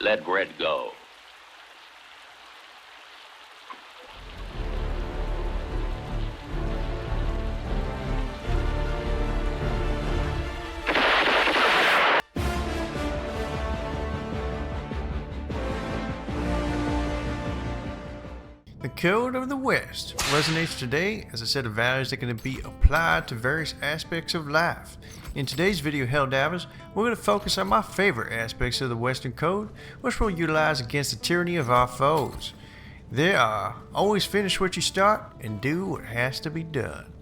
let Red go. The Code of the West resonates today as a set of values that can be applied to various aspects of life. In today's video, Helldivers, we're going to focus on my favorite aspects of the Western Code, which we'll utilize against the tyranny of our foes. They are, always finish what you start and do what has to be done.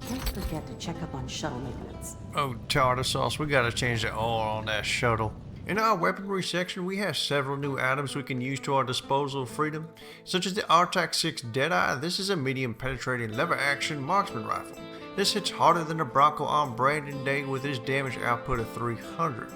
Don't forget to check up on shuttle maintenance. Oh, tartar sauce, we gotta change the oil on that shuttle. In our weaponry section, we have several new items we can use to our disposal of freedom, such as the RTAC 6 Deadeye. This is a medium penetrating lever action marksman rifle. This hits harder than the Bronco on Brandon Day with its damage output of 300.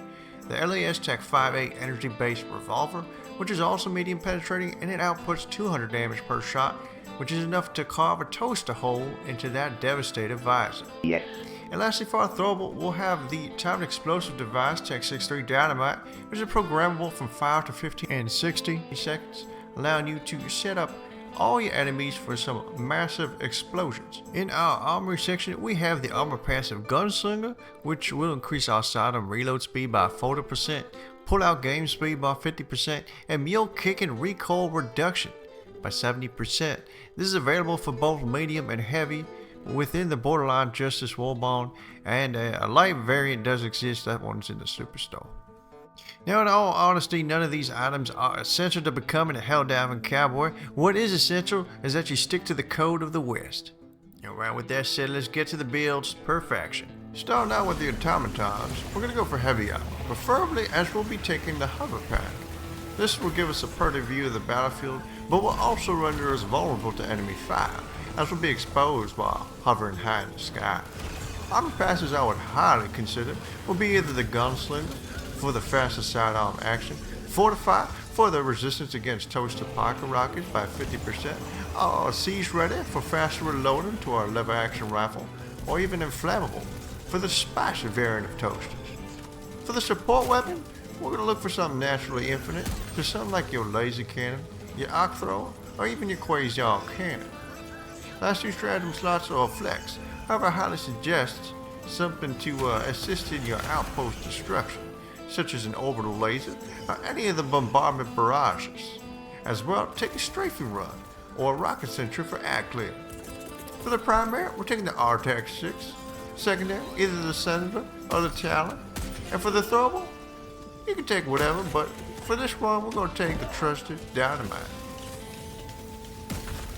The LAS TAC 5.8 energy based revolver, which is also medium penetrating and it outputs 200 damage per shot, which is enough to carve a toaster hole into that devastated visor. Yes. And lastly, for our throwable, we'll have the timed explosive device Tech 63 Dynamite, which is programmable from 5 to 15 and 60 seconds, allowing you to set up all your enemies for some massive explosions. In our armory section, we have the armor passive Gunslinger, which will increase our sidearm reload speed by 40%, pull out game speed by 50%, and mule kick and recoil reduction by 70%. This is available for both medium and heavy within the Borderline Justice Warbond, and a light variant does exist. That one's in the superstore. Now, in all honesty, none of these items are essential to becoming a Helldiving Cowboy. What is essential is that you stick to the Code of the West. Alright, with that said, let's get to the builds per faction. Starting out with the Automatons, we're going to go for heavy armor, preferably as we'll be taking the hover pack. This will give us a pretty view of the battlefield, but will also render us vulnerable to enemy fire, as will be exposed while hovering high in the sky. Armor passes I would highly consider will be either the Gunslinger for the faster sidearm action, Fortify for the resistance against toaster pocket rockets by 50%, or Siege Ready for faster reloading to our lever action rifle, or even Inflammable for the spicy variant of toasters. For the support weapon, we're going to look for something naturally infinite, to something like your laser cannon, your arc thrower, or even your quasar cannon. Last two stratagem slots are flex, however I highly suggest something to assist in your outpost destruction, such as an orbital laser or any of the bombardment barrages. As well, take a strafing run or a rocket sentry for ad clear. For the primary, we're taking the RTAC 6, secondary, either the Senator or the Talon, and for the throwable, you can take whatever, but for this one, we're going to take the trusted Dynamite.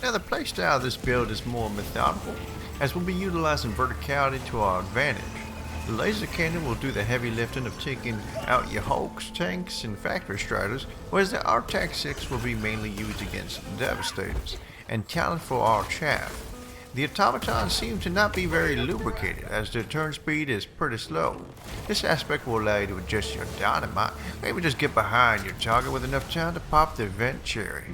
Now, the playstyle of this build is more methodical, as we'll be utilizing verticality to our advantage. The laser cannon will do the heavy lifting of taking out your Hulks, tanks, and factory striders, whereas the RTAC 6 will be mainly used against Devastators, and Talon for our chaff. The automatons seem to not be very lubricated, as their turn speed is pretty slow. This aspect will allow you to adjust your dynamite, maybe just get behind your target with enough time to pop the event cherry.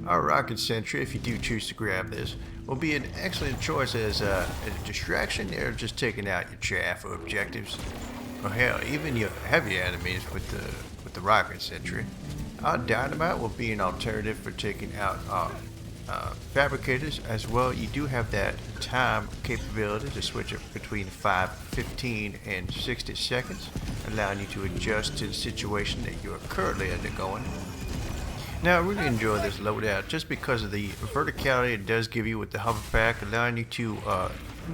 Our rocket sentry, if you do choose to grab this, will be an excellent choice as a distraction or just taking out your chaff or objectives, or hell, even your heavy enemies with the rocket sentry. Our dynamite will be an alternative for taking out our fabricators. As well, you do have that time capability to switch it between 5, 15, and 60 seconds, allowing you to adjust to the situation that you are currently undergoing. Now, I really enjoy this loadout just because of the verticality it does give you with the hover pack, allowing you to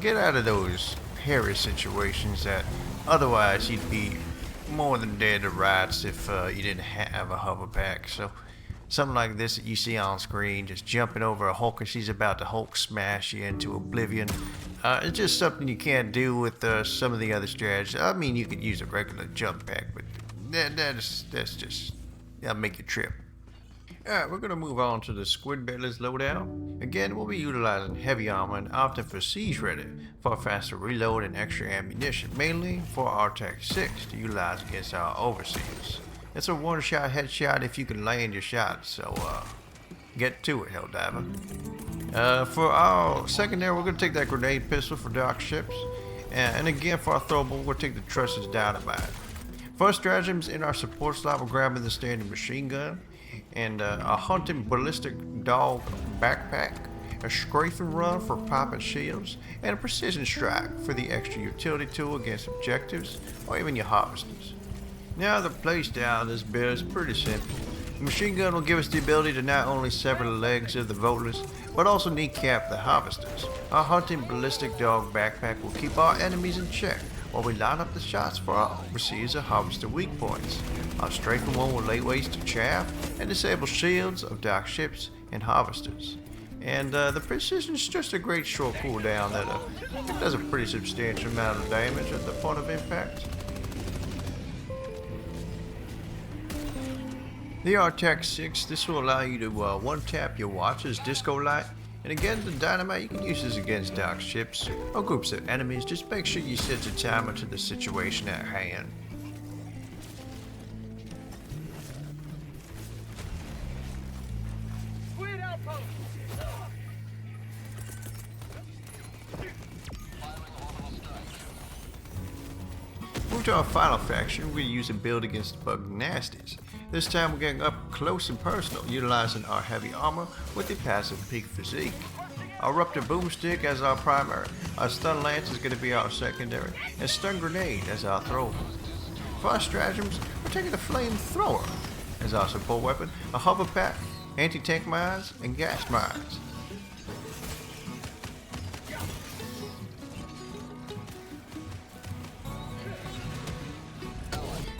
get out of those hairy situations that otherwise you'd be more than dead to rights if you didn't have a hover pack. So something like this that you see on screen, just jumping over a Hulk and she's about to Hulk smash you into oblivion. It's just something you can't do with some of the other strategies. I mean, you could use a regular jump pack, but that's just, that'll make you trip. Alright, we're going to move on to the Squidbellies loadout. Again, we'll be utilizing heavy armor and often for siege ready for faster reload and extra ammunition, mainly for RTAC 6 to utilize against our overseers. It's a one-shot headshot if you can land your shot, so get to it, Helldiver. For our secondary, we're going to take that grenade pistol for dark ships, and again for our throwable, we'll take the trusted Dynamite. First stratagems in our support slot, we're grabbing the standard machine gun, and a hunting ballistic dog backpack, a strafe and run for popping shields, and a precision strike for the extra utility tool against objectives or even your harvesters. Now the playstyle of this build is pretty simple. The machine gun will give us the ability to not only sever the legs of the voteless, but also kneecap the harvesters. Our hunting ballistic dog backpack will keep our enemies in check while we line up the shots for our overseers or harvester weak points. Our strafing one will lay waste to chaff and disable shields of dark ships and harvesters. And the precision is just a great short cooldown that it does a pretty substantial amount of damage at the point of impact. The RTAC 6, this will allow you to one-tap your watch's disco light. And again, the dynamite, you can use this against dark ships or groups of enemies. Just make sure you set your timer to the situation at hand. Move to our final faction. We're going to use a build against the bug nasties. This time we're getting up close and personal, utilizing our heavy armor with the passive peak physique. Our Rupture Boomstick as our primary, our Stun Lance is going to be our secondary, and Stun Grenade as our thrower. For our stratagems, we're taking the Flamethrower as our support weapon, a hover pack, anti-tank mines, and gas mines.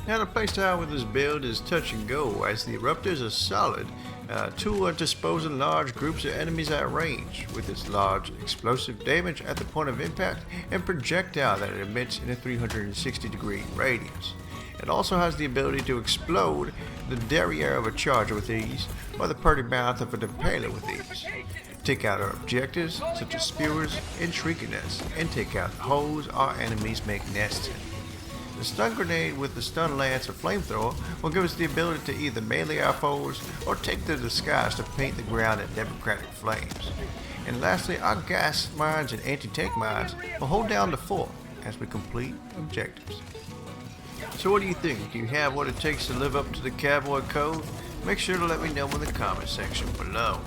Now the playstyle with this build is touch and go, as the Eruptors are solid tool at disposing large groups of enemies at range, with its large explosive damage at the point of impact and projectile that it emits in a 360-degree radius. It also has the ability to explode the derriere of a charger with ease, or the pretty mouth of a impaler with ease. Take out our objectives, such as spewers and shrieking nests, and take out the holes our enemies make nests in. The Stun Grenade with the Stun Lance or Flamethrower will give us the ability to either melee our foes or take the disguise to paint the ground in democratic flames. And lastly, our gas mines and anti-tank mines will hold down the fort as we complete objectives. So what do you think? Do you have what it takes to live up to the Cowboy Code? Make sure to let me know in the comment section below.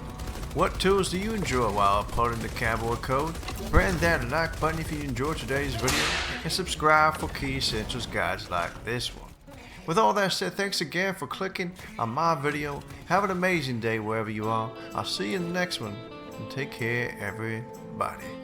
What tools do you enjoy while uploading the Cowboy Code? Brand that like button if you enjoyed today's video, and subscribe for key essentials guides like this one. With all that said, thanks again for clicking on my video. Have an amazing day wherever you are. I'll see you in the next one, and take care everybody.